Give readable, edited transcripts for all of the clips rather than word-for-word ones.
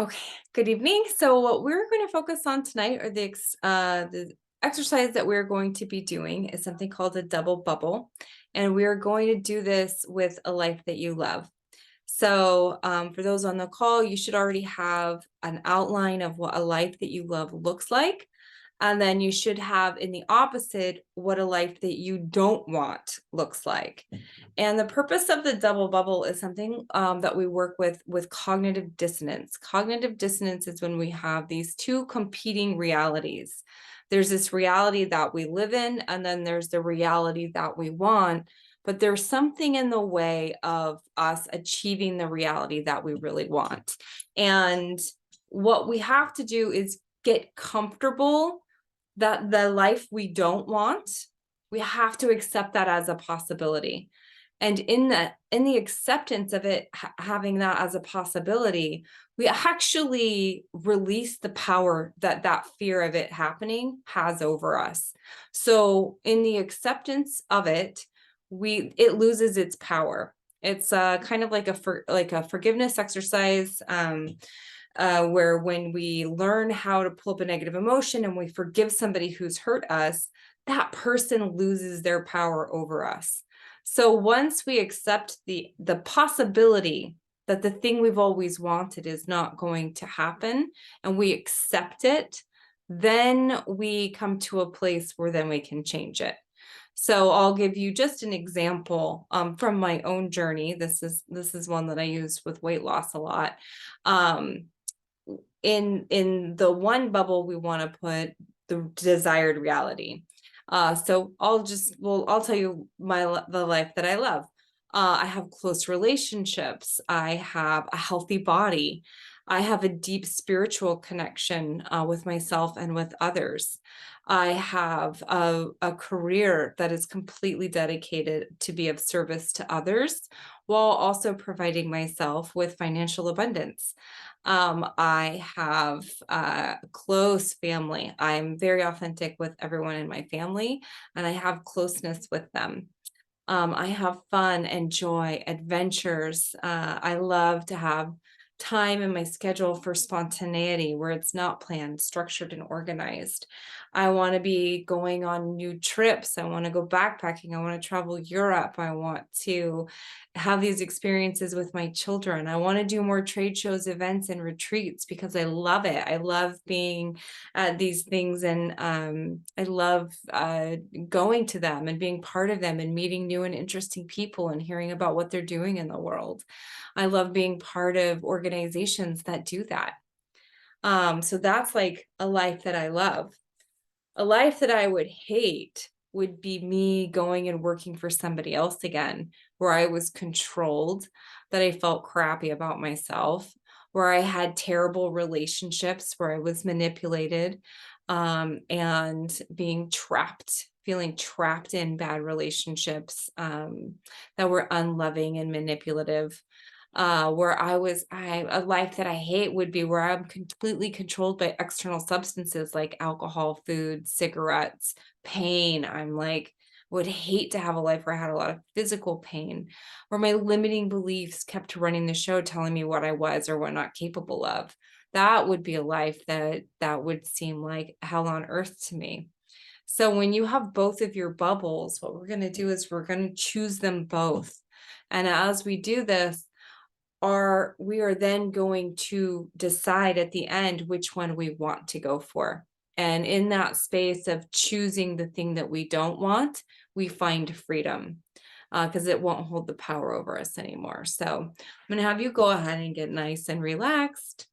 Okay, good evening. So what we're going to focus on tonight are the exercise that we're going to be doing is something called a double bubble, and we are going to do this with a life that you love. So for those on the call, you should already have an outline of what a life that you love looks like. And then you should have in the opposite what a life that you don't want looks like. And the purpose of the double bubble is something that we work with cognitive dissonance. Cognitive dissonance is when we have these two competing realities. There's this reality that we live in, and then there's the reality that we want. But there's something in the way of us achieving the reality that we really want. And what we have to do is get comfortable that the life we don't want, we have to accept that as a possibility. And in the acceptance of it having that as a possibility, we actually release the power that that fear of it happening has over us. So in the acceptance of it, it loses its power. It's kind of like a forgiveness exercise, where when we learn how to pull up a negative emotion and we forgive somebody who's hurt us, that person loses their power over us. So once we accept the possibility that the thing we've always wanted is not going to happen, and we accept it, then we come to a place where then we can change it. So I'll give you just an example from my own journey. This is one that I use with weight loss a lot. Um, in the one bubble, we want to put the desired reality. So I'll tell you the life that I love. I have close relationships. I have a healthy body. I have a deep spiritual connection with myself and with others. I have a career that is completely dedicated to be of service to others while also providing myself with financial abundance. I have close family. I'm very authentic with everyone in my family, and I have closeness with them. I have fun and joy, adventures. I love to have time in my schedule for spontaneity where it's not planned, structured, and organized. I want to be going on new trips. I want to go backpacking. I want to travel Europe. I want to have these experiences with my children. I want to do more trade shows, events, and retreats because I love it. I love being at these things, and I love going to them and being part of them and meeting new and interesting people and hearing about what they're doing in the world. I love being part of organizations that do that. So that's like a life that I love. A life that I would hate would be me going and working for somebody else again, where I was controlled, that I felt crappy about myself, where I had terrible relationships, where I was manipulated, and being trapped, feeling trapped in bad relationships that were unloving and manipulative. Where a life that I hate would be where I'm completely controlled by external substances like alcohol, food, cigarettes, pain. I'm like, would hate to have a life where I had a lot of physical pain, where my limiting beliefs kept running the show, telling me what I was or what not capable of. That would be a life that would seem like hell on earth to me. So when you have both of your bubbles, what we're going to do is we're going to choose them both. And as we do this, we are then going to decide at the end which one we want to go for. And in that space of choosing the thing that we don't want, we find freedom because it won't hold the power over us anymore. So I'm going to have you go ahead and get nice and relaxed.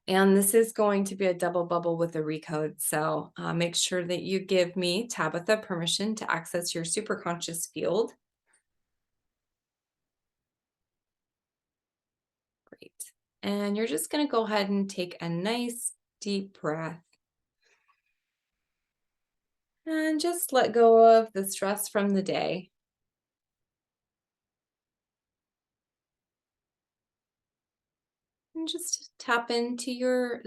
And this is going to be a double bubble with a recode. So make sure that you give me, Tabitha, permission to access your superconscious field. Great. And you're just going to go ahead and take a nice deep breath and just let go of the stress from the day. And just tap into your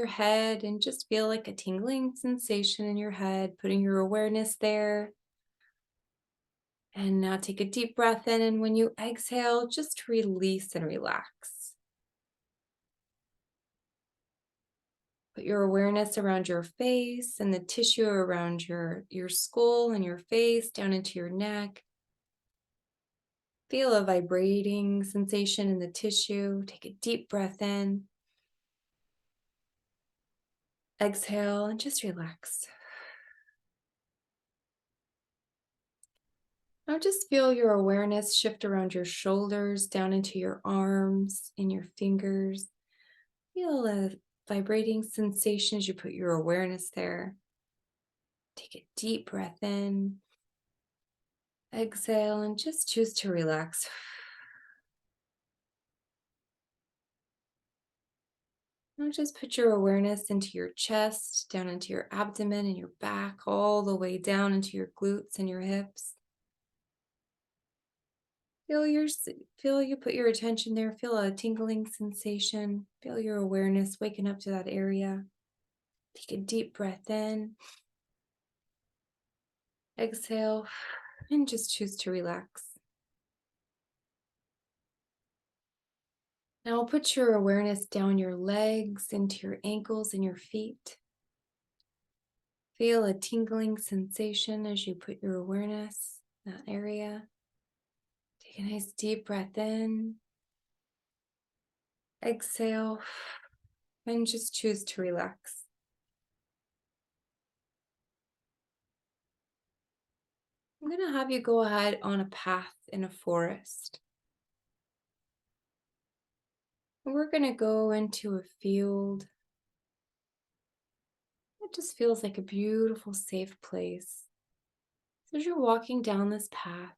head and just feel like a tingling sensation in your head, putting your awareness there. And now take a deep breath in, and when you exhale, just release and relax. Put your awareness around your face and the tissue around your skull and your face down into your neck. Feel a vibrating sensation in the tissue. Take a deep breath in. Exhale and just relax. Now just feel your awareness shift around your shoulders, down into your arms, in your fingers. Feel a vibrating sensation as you put your awareness there. Take a deep breath in. Exhale and just choose to relax. Now just put your awareness into your chest, down into your abdomen and your back, all the way down into your glutes and your hips. Feel you put your attention there. Feel a tingling sensation. Feel your awareness waking up to that area. Take a deep breath in. Exhale and just choose to relax. Now put your awareness down your legs, into your ankles and your feet. Feel a tingling sensation as you put your awareness in that area. Take a nice deep breath in. Exhale and just choose to relax. I'm going to have you go ahead on a path in a forest. We're going to go into a field. It just feels like a beautiful, safe place. So as you're walking down this path,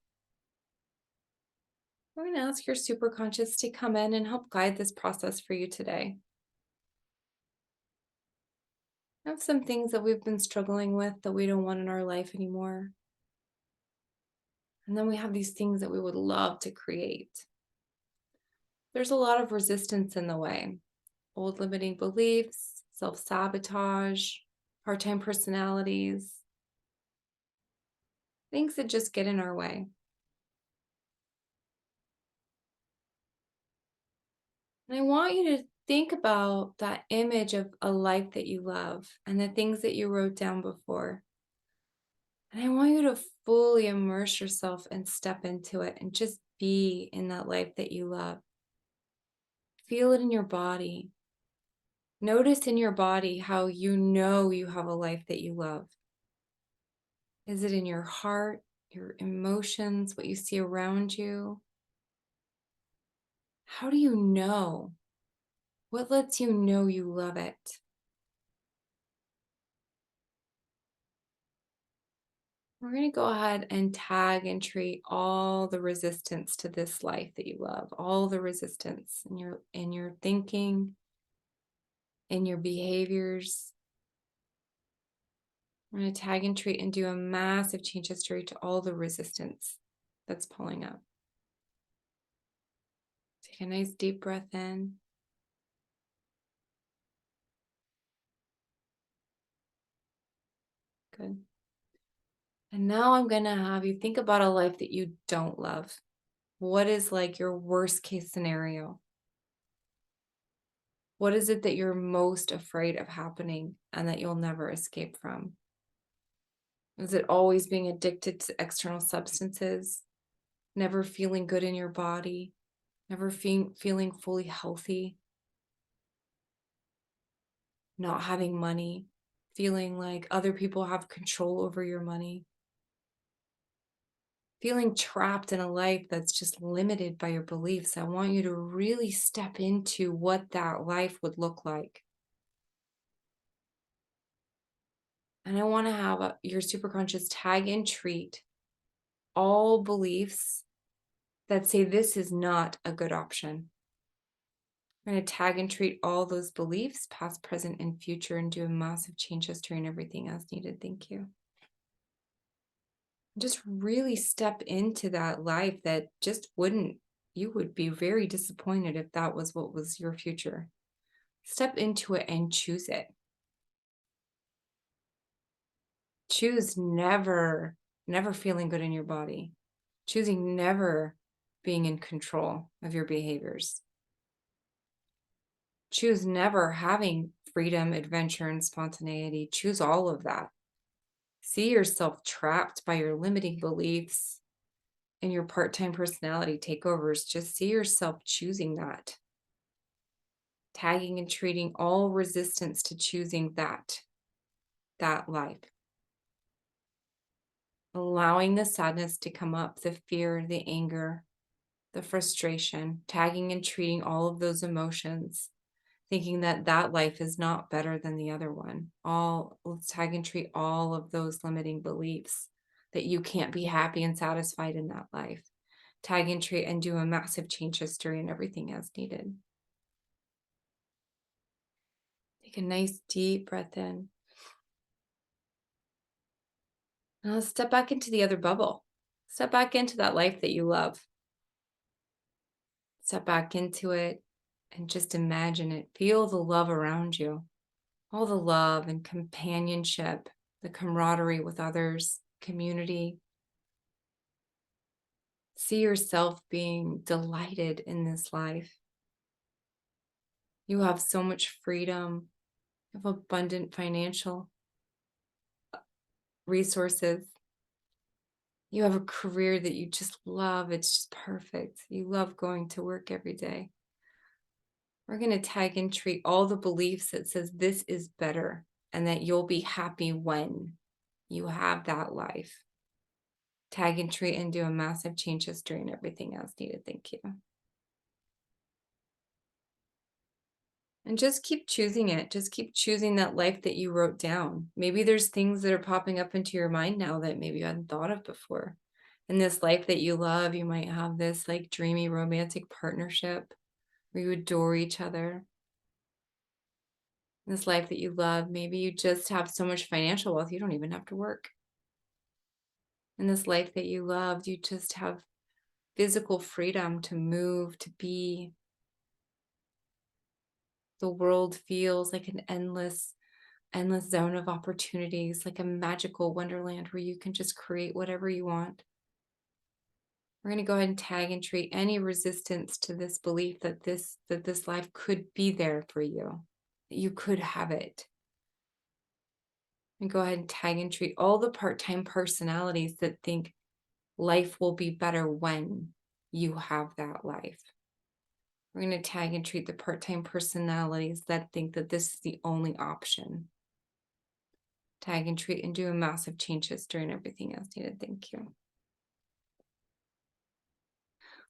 we're going to ask your superconscious to come in and help guide this process for you today. I have some things that we've been struggling with that we don't want in our life anymore. And then we have these things that we would love to create. There's a lot of resistance in the way. Old limiting beliefs, self-sabotage, part-time personalities, things that just get in our way. And I want you to think about that image of a life that you love and the things that you wrote down before. And I want you to fully immerse yourself and step into it and just be in that life that you love. Feel it in your body. Notice in your body how you know you have a life that you love. Is it in your heart, your emotions, what you see around you? How do you know? What lets you know you love it? We're going to go ahead and tag and treat all the resistance to this life that you love, all the resistance in your thinking, in your behaviors. We're going to tag and treat and do a massive change history to all the resistance that's pulling up. Take a nice deep breath in. Good. And now I'm going to have you think about a life that you don't love. What is like your worst case scenario? What is it that you're most afraid of happening and that you'll never escape from? Is it always being addicted to external substances? Never feeling good in your body? Never feeling fully healthy? Not having money? Feeling like other people have control over your money? Feeling trapped in a life that's just limited by your beliefs? I want you to really step into what that life would look like. And I want to have your superconscious tag and treat all beliefs that say this is not a good option. I'm going to tag and treat all those beliefs, past, present, and future, and do a massive change history and everything as needed. Thank you. Just really step into that life that just you would be very disappointed if that was what was your future. Step into it and choose it. Choose never feeling good in your body. Choosing never being in control of your behaviors. Choose never having freedom, adventure, and spontaneity. Choose all of that. See yourself trapped by your limiting beliefs and your part-time personality takeovers. Just see yourself choosing that, tagging and treating all resistance to choosing that life. Allowing the sadness to come up, the fear, the anger, the frustration, tagging and treating all of those emotions, thinking that that life is not better than the other one. Let's tag and treat all of those limiting beliefs that you can't be happy and satisfied in that life. Tag and treat and do a massive change history and everything as needed. Take a nice deep breath in. Now let's step back into the other bubble. Step back into that life that you love. Step back into it and just imagine it. Feel the love around you. All the love and companionship, the camaraderie with others, community. See yourself being delighted in this life. You have so much freedom. You have abundant financial resources. You have a career that you just love. It's just perfect. You love going to work every day. We're going to tag and treat all the beliefs that says this is better and that you'll be happy when you have that life. Tag and treat and do a massive change history and everything else needed. Thank you. And just keep choosing it. Just keep choosing that life that you wrote down. Maybe there's things that are popping up into your mind now that maybe you hadn't thought of before. In this life that you love, you might have this like dreamy romantic partnership where you adore each other. In this life that you love, maybe you just have so much financial wealth, you don't even have to work. In this life that you loved, you just have physical freedom to move, to be. The world feels like an endless zone of opportunities, like a magical wonderland where you can just create whatever you want. We're going to go ahead and tag and treat any resistance to this belief that this life could be there for you, that you could have it. And go ahead and tag and treat all the part-time personalities that think life will be better when you have that life. We're going to tag and treat the part-time personalities that think that this is the only option. Tag and treat and do a massive change history and everything else needed. Thank you.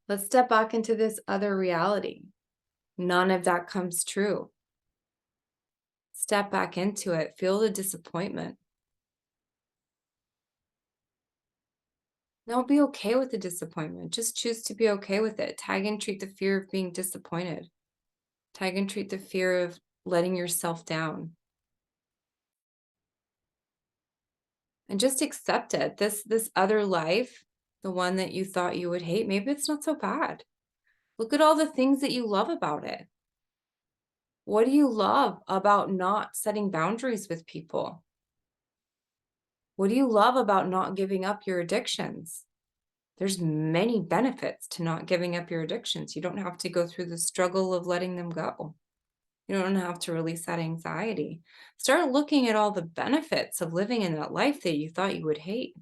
Let's step back into this other reality. None of that comes true. Step back into it. Feel the disappointment. Now be okay with the disappointment. Just choose to be okay with it. Tag and treat the fear of being disappointed. Tag and treat the fear of letting yourself down. And just accept it. This other life, the one that you thought you would hate, maybe it's not so bad. Look at all the things that you love about it. What do you love about not setting boundaries with people? What do you love about not giving up your addictions? There's many benefits to not giving up your addictions. You don't have to go through the struggle of letting them go. You don't have to release that anxiety. Start looking at all the benefits of living in that life that you thought you would hate.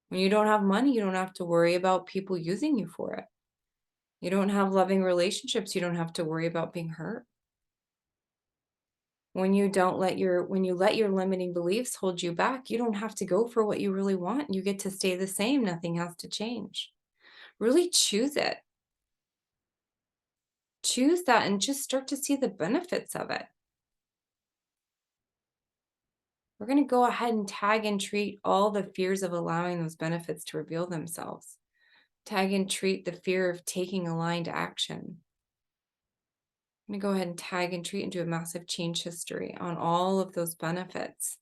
When you don't have money, you don't have to worry about people using you for it. You don't have loving relationships, you don't have to worry about being hurt. When you let your limiting beliefs hold you back, you don't have to go for what you really want. You get to stay the same. Nothing has to change. Really choose it. Choose that and just start to see the benefits of it. We're going to go ahead and tag and treat all the fears of allowing those benefits to reveal themselves. Tag and treat the fear of taking aligned action. I'm going to go ahead and tag and treat and do a massive change history on all of those benefits.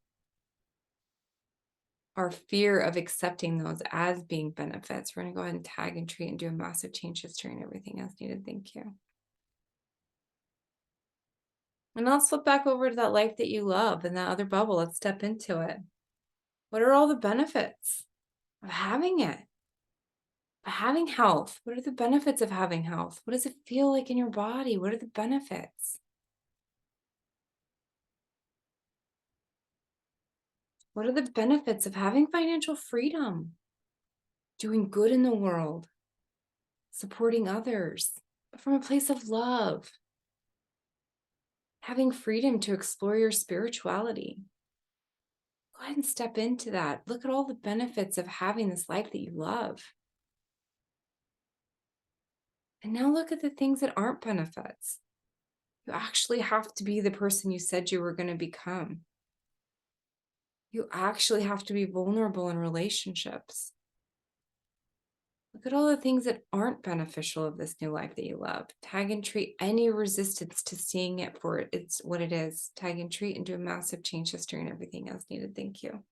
Our fear of accepting those as being benefits. We're going to go ahead and tag and treat and do a massive change history and everything else needed. Thank you. And let's flip back over to that life that you love and that other bubble. Let's step into it. What are all the benefits of having it? Having health. What are the benefits of having health? What does it feel like in your body? What are the benefits? What are the benefits of having financial freedom? Doing good in the world, supporting others, but from a place of love, having freedom to explore your spirituality. Go ahead and step into that. Look at all the benefits of having this life that you love. And now look at the things that aren't benefits. You actually have to be the person you said you were going to become. You actually have to be vulnerable in relationships. Look at all the things that aren't beneficial of this new life that you love. Tag and treat any resistance to seeing it for it's what it is. Tag and treat and do a massive change history and everything else needed. Thank you.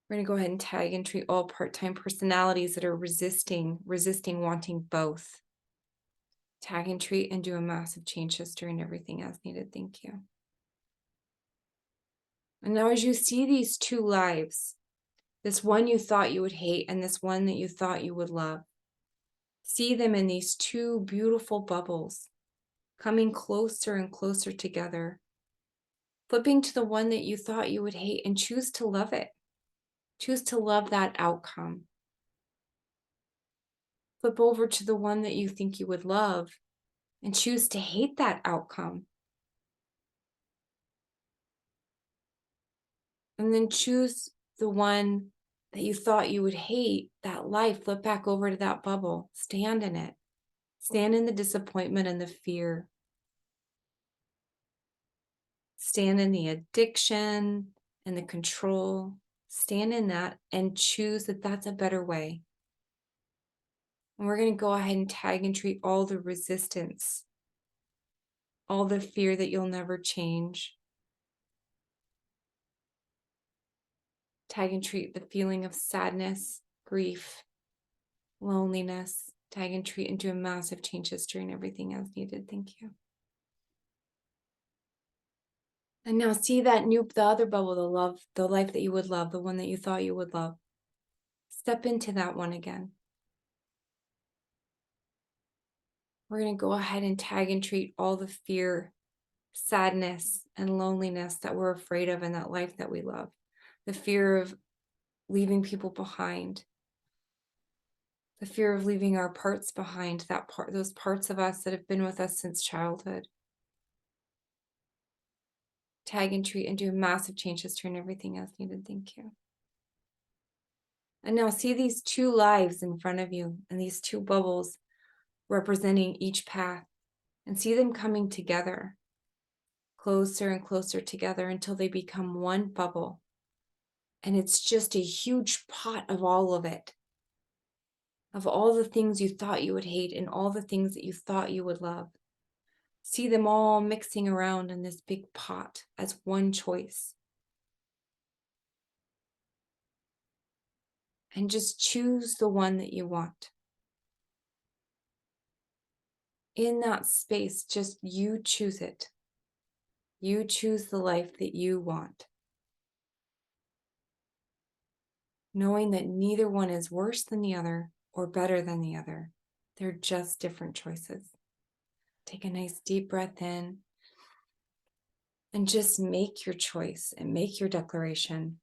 We're going to go ahead and tag and treat all part-time personalities that are resisting wanting both. Tag and treat and do a massive change history and everything else needed. Thank you. And now as you see these two lives, this one you thought you would hate and this one that you thought you would love, see them in these two beautiful bubbles coming closer and closer together, flipping to the one that you thought you would hate and choose to love it. Choose to love that outcome. Flip over to the one that you think you would love and choose to hate that outcome. And then choose the one that you thought you would hate, that life, flip back over to that bubble, stand in it. Stand in the disappointment and the fear. Stand in the addiction and the control. Stand in that and choose that that's a better way. And we're going to go ahead and tag and treat all the resistance, all the fear that you'll never change. Tag and treat the feeling of sadness, grief, loneliness. Tag and treat and do a massive change history and everything as needed. Thank you. And now see that the other bubble, the love, the life that you would love, the one that you thought you would love. Step into that one again. We're going to go ahead and tag and treat all the fear, sadness, and loneliness that we're afraid of in that life that we love. The fear of leaving people behind. The fear of leaving our parts behind, those parts of us that have been with us since childhood. Tag and treat and do a massive change history and everything else needed. Thank you. And now see these two lives in front of you and these two bubbles representing each path, and see them coming together, closer and closer together until they become one bubble. And it's just a huge pot of all of it, of all the things you thought you would hate and all the things that you thought you would love. See them all mixing around in this big pot as one choice. And just choose the one that you want. In that space, just you choose it. You choose the life that you want. Knowing that neither one is worse than the other or better than the other. They're just different choices. Take a nice deep breath in and just make your choice and make your declaration.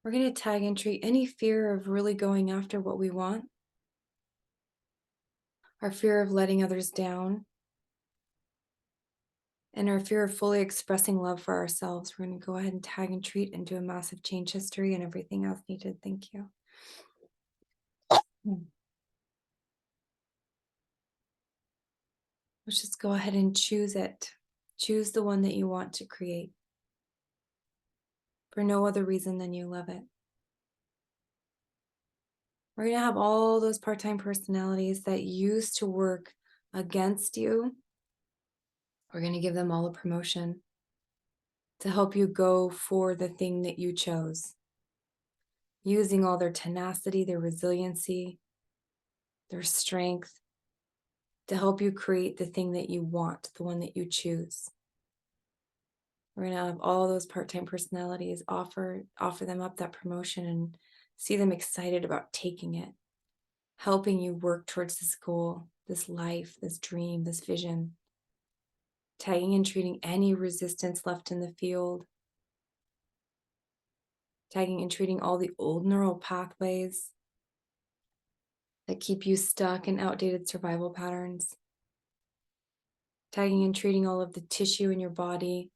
We're going to tag and treat any fear of really going after what we want, our fear of letting others down, and our fear of fully expressing love for ourselves. We're going to go ahead and tag and treat and do a massive change history and everything else needed. Thank you. Let's just go ahead and choose it. Choose the one that you want to create for no other reason than you love it. We're going to have all those part-time personalities that used to work against you. We're going to give them all a promotion to help you go for the thing that you chose, using all their tenacity, their resiliency, their strength to help you create the thing that you want, the one that you choose. We're going to have all those part-time personalities offer them up that promotion and see them excited about taking it, helping you work towards this goal, this life, this dream, this vision. Tagging and treating any resistance left in the field. Tagging and treating all the old neural pathways that keep you stuck in outdated survival patterns. Tagging and treating all of the tissue in your body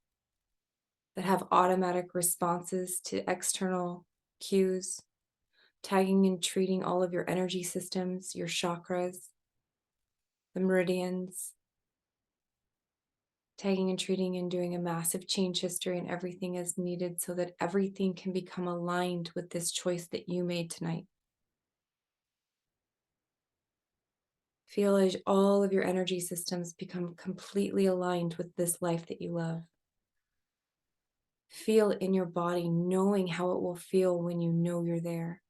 that have automatic responses to external cues. Tagging and treating all of your energy systems, your chakras, the meridians. Tagging and treating and doing a massive change history and everything as needed so that everything can become aligned with this choice that you made tonight. Feel as all of your energy systems become completely aligned with this life that you love. Feel in your body, knowing how it will feel when you know you're there.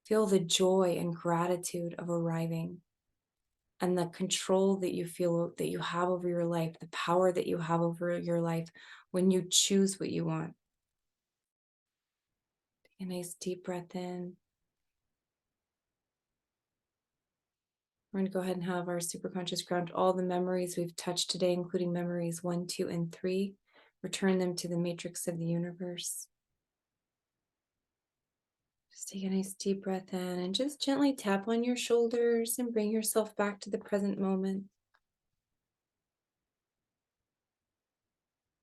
Feel the joy and gratitude of arriving and the control that you feel that you have over your life, the power that you have over your life when you choose what you want. Take a nice deep breath in. We're going to go ahead and have our superconscious ground all the memories we've touched today, including memories 1, 2, and 3. Return them to the matrix of the universe. Just take a nice deep breath in and just gently tap on your shoulders and bring yourself back to the present moment.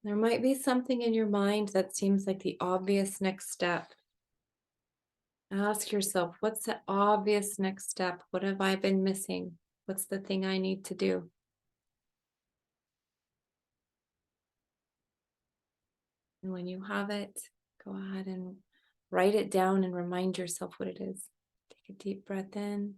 There might be something in your mind that seems like the obvious next step. Ask yourself, what's the obvious next step? What have I been missing? What's the thing I need to do? And when you have it, go ahead and write it down and remind yourself what it is. Take a deep breath in.